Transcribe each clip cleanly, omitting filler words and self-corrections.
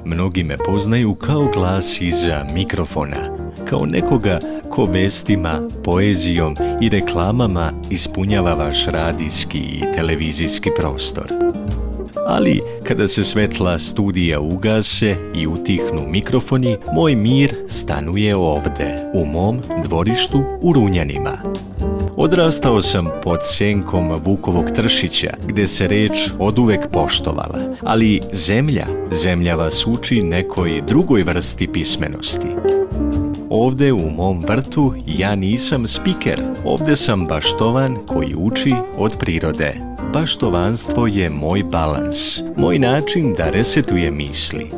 Mnogi me poznaju kao glas iza mikrofona, kao nekoga ko vestima, poezijom i reklamama ispunjava vaš radijski i televizijski prostor. Ali kada se svetla studija ugase i utihnu mikrofoni, moj mir stanuje ovde, u mom dvorištu u Runjanima. Odrastao sam pod senkom Vukovog Tršića, gde se reč oduvek poštovala, ali zemlja vas uči nekoj drugoj vrsti pismenosti. Ovde u mom vrtu ja nisam spiker, ovde sam baštovan koji uči od prirode. Baštovanstvo je moj balans, moj način da resetujem misli.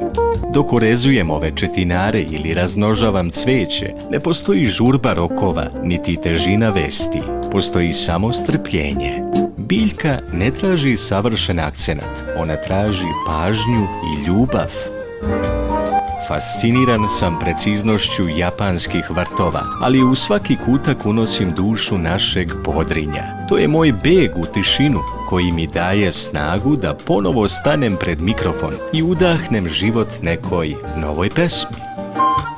Dok orezujem ove četinare ili razmnožavam cveće, ne postoji žurba rokova, niti težina vesti. Postoji samo strpljenje. Biljka ne traži savršen akcenat, ona traži pažnju i ljubav. Fasciniran sam preciznošću japanskih vrtova, ali u svaki kutak unosim dušu našeg Podrinja. To je moj beg u tišinu koji mi daje snagu da ponovo stanem pred mikrofon i udahnem život nekoj novoj pesmi.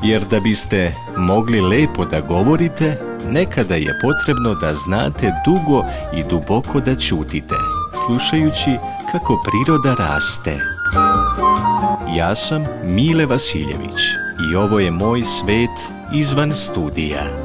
Jer da biste mogli lepo da govorite, nekada je potrebno da znate dugo i duboko da ćutite, slušajući kako priroda raste. Ja sam Mile Vasiljević i ovo je moj svet izvan studija.